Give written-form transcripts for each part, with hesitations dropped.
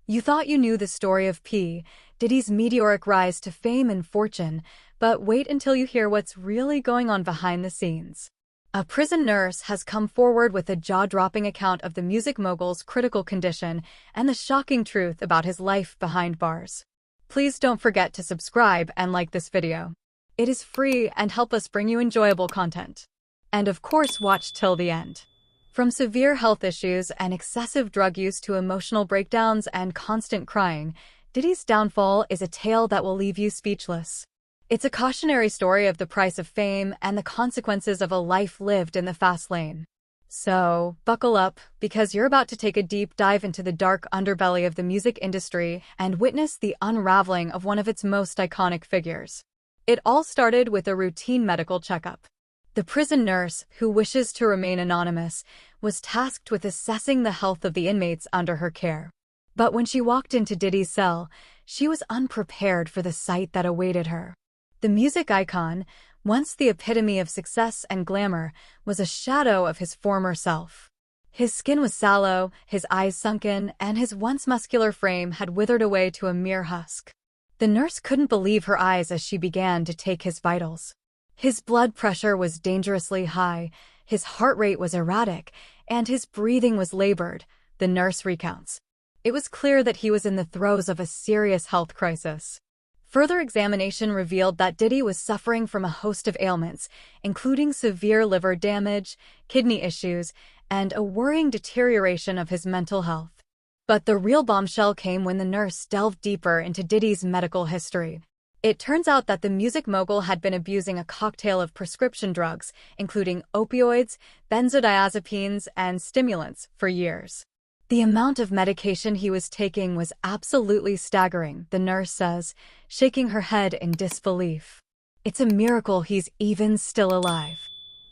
You thought you knew the story of Diddy's meteoric rise to fame and fortune, but wait until you hear what's really going on behind the scenes. A prison nurse has come forward with a jaw-dropping account of the music mogul's critical condition and the shocking truth about his life behind bars. Please don't forget to subscribe and like this video. It is free and help us bring you enjoyable content. And of course, watch till the end. From severe health issues and excessive drug use to emotional breakdowns and constant crying, Diddy's downfall is a tale that will leave you speechless. It's a cautionary story of the price of fame and the consequences of a life lived in the fast lane. So, buckle up, because you're about to take a deep dive into the dark underbelly of the music industry and witness the unraveling of one of its most iconic figures. It all started with a routine medical checkup. The prison nurse, who wishes to remain anonymous, was tasked with assessing the health of the inmates under her care. But when she walked into Diddy's cell, she was unprepared for the sight that awaited her. The music icon, once the epitome of success and glamour, was a shadow of his former self. His skin was sallow, his eyes sunken, and his once muscular frame had withered away to a mere husk. The nurse couldn't believe her eyes as she began to take his vitals. His blood pressure was dangerously high, his heart rate was erratic, and his breathing was labored, the nurse recounts. It was clear that he was in the throes of a serious health crisis. Further examination revealed that Diddy was suffering from a host of ailments, including severe liver damage, kidney issues, and a worrying deterioration of his mental health. But the real bombshell came when the nurse delved deeper into Diddy's medical history. It turns out that the music mogul had been abusing a cocktail of prescription drugs, including opioids, benzodiazepines, and stimulants, for years. The amount of medication he was taking was absolutely staggering, the nurse says, shaking her head in disbelief. It's a miracle he's even still alive.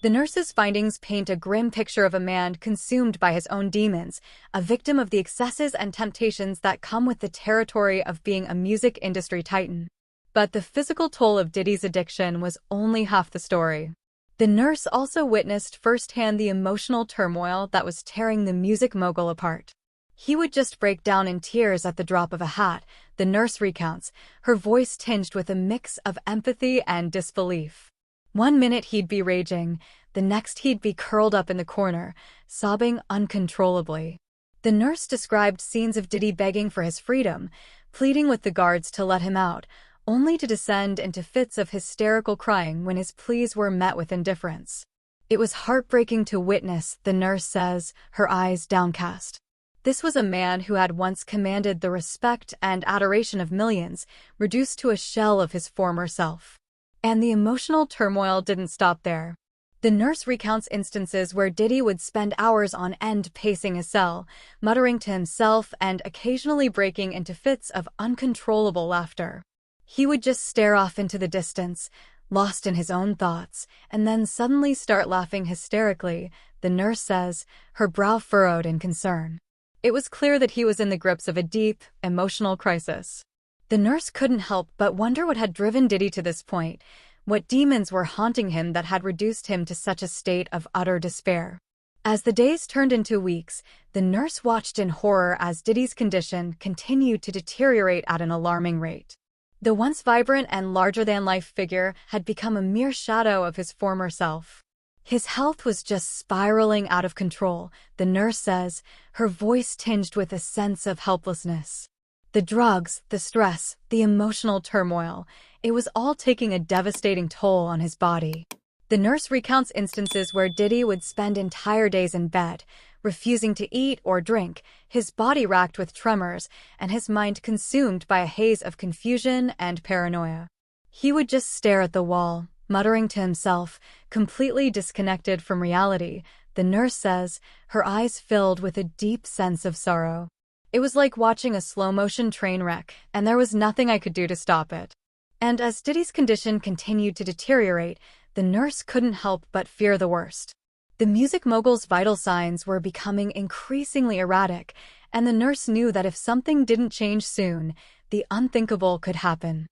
The nurse's findings paint a grim picture of a man consumed by his own demons, a victim of the excesses and temptations that come with the territory of being a music industry titan. But the physical toll of Diddy's addiction was only half the story. The nurse also witnessed firsthand the emotional turmoil that was tearing the music mogul apart. He would just break down in tears at the drop of a hat, the nurse recounts, her voice tinged with a mix of empathy and disbelief. One minute he'd be raging, the next he'd be curled up in the corner, sobbing uncontrollably. The nurse described scenes of Diddy begging for his freedom, pleading with the guards to let him out, only to descend into fits of hysterical crying when his pleas were met with indifference. It was heartbreaking to witness, the nurse says, her eyes downcast. This was a man who had once commanded the respect and adoration of millions, reduced to a shell of his former self. And the emotional turmoil didn't stop there. The nurse recounts instances where Diddy would spend hours on end pacing his cell, muttering to himself and occasionally breaking into fits of uncontrollable laughter. He would just stare off into the distance, lost in his own thoughts, and then suddenly start laughing hysterically, the nurse says, her brow furrowed in concern. It was clear that he was in the grips of a deep, emotional crisis. The nurse couldn't help but wonder what had driven Diddy to this point, what demons were haunting him that had reduced him to such a state of utter despair. As the days turned into weeks, the nurse watched in horror as Diddy's condition continued to deteriorate at an alarming rate. The once vibrant and larger-than-life figure had become a mere shadow of his former self. His health was just spiraling out of control, the nurse says, her voice tinged with a sense of helplessness. The drugs, the stress, the emotional turmoil, it was all taking a devastating toll on his body. The nurse recounts instances where Diddy would spend entire days in bed, refusing to eat or drink, his body racked with tremors, and his mind consumed by a haze of confusion and paranoia. He would just stare at the wall, muttering to himself, completely disconnected from reality, the nurse says, her eyes filled with a deep sense of sorrow. It was like watching a slow-motion train wreck, and there was nothing I could do to stop it. And as Diddy's condition continued to deteriorate, the nurse couldn't help but fear the worst. The music mogul's vital signs were becoming increasingly erratic, and the nurse knew that if something didn't change soon, the unthinkable could happen.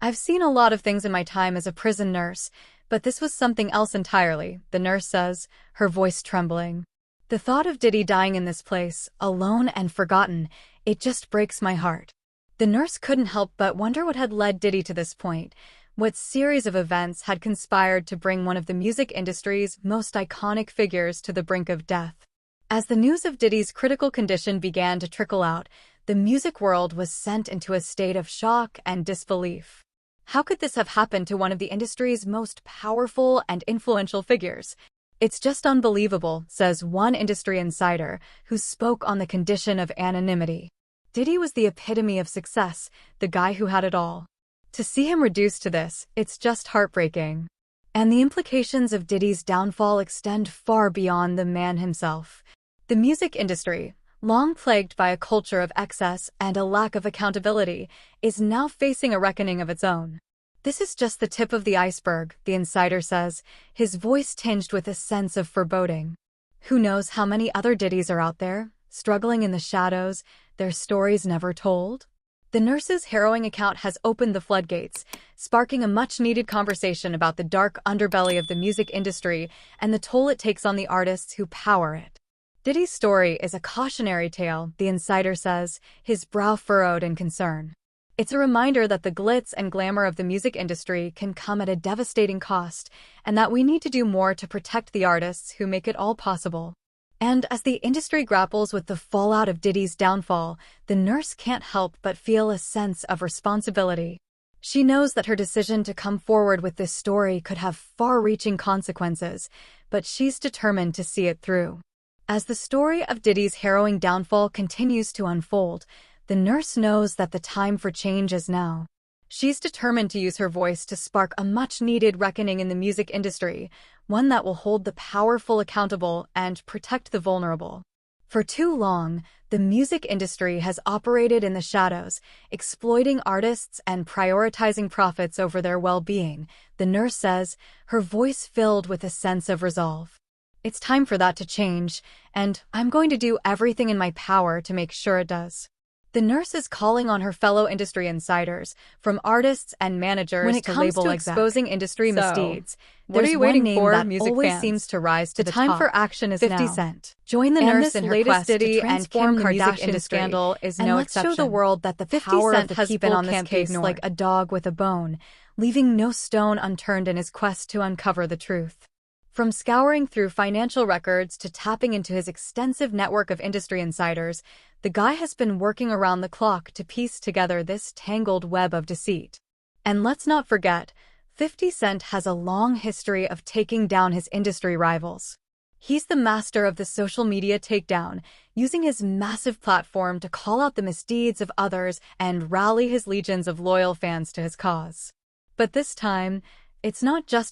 I've seen a lot of things in my time as a prison nurse, but this was something else entirely, the nurse says, her voice trembling. The thought of Diddy dying in this place, alone and forgotten, It just breaks my heart." The nurse couldn't help but wonder what had led Diddy to this point. What series of events had conspired to bring one of the music industry's most iconic figures to the brink of death? As the news of Diddy's critical condition began to trickle out, the music world was sent into a state of shock and disbelief. How could this have happened to one of the industry's most powerful and influential figures? "It's just unbelievable," says one industry insider who spoke on the condition of anonymity. Diddy was the epitome of success, the guy who had it all. To see him reduced to this, it's just heartbreaking. And the implications of Diddy's downfall extend far beyond the man himself. The music industry, long plagued by a culture of excess and a lack of accountability, is now facing a reckoning of its own. "This is just the tip of the iceberg," the insider says, his voice tinged with a sense of foreboding. Who knows how many other Diddys are out there, struggling in the shadows, their stories never told? The nurse's harrowing account has opened the floodgates, sparking a much-needed conversation about the dark underbelly of the music industry and the toll it takes on the artists who power it. Diddy's story is a cautionary tale, the insider says, his brow furrowed in concern. It's a reminder that the glitz and glamour of the music industry can come at a devastating cost, and that we need to do more to protect the artists who make it all possible. And as the industry grapples with the fallout of Diddy's downfall, the nurse can't help but feel a sense of responsibility. She knows that her decision to come forward with this story could have far-reaching consequences, but she's determined to see it through. As the story of Diddy's harrowing downfall continues to unfold, the nurse knows that the time for change is now. She's determined to use her voice to spark a much-needed reckoning in the music industry, one that will hold the powerful accountable and protect the vulnerable. For too long, the music industry has operated in the shadows, exploiting artists and prioritizing profits over their well-being, the nurse says, her voice filled with a sense of resolve. "It's time for that to change, and I'm going to do everything in my power to make sure it does." The nurse is calling on her fellow industry insiders, from artists and managers when it to comes label to exposing industry misdeeds. What are you waiting for, music music always fans? seems to rise to the time top. for action is 50 now. Cent. Join the And nurse this in her latest quest Diddy to and transform Kim the music Kardashian industry, scandal is and no let's show exception. the world that the 50 power Cent of the has people been on this can't be case ignored. like a dog with a bone, leaving no stone unturned in his quest to uncover the truth. From scouring through financial records to tapping into his extensive network of industry insiders, the guy has been working around the clock to piece together this tangled web of deceit. And let's not forget, 50 Cent has a long history of taking down his industry rivals. He's the master of the social media takedown, using his massive platform to call out the misdeeds of others and rally his legions of loyal fans to his cause. But this time, it's not just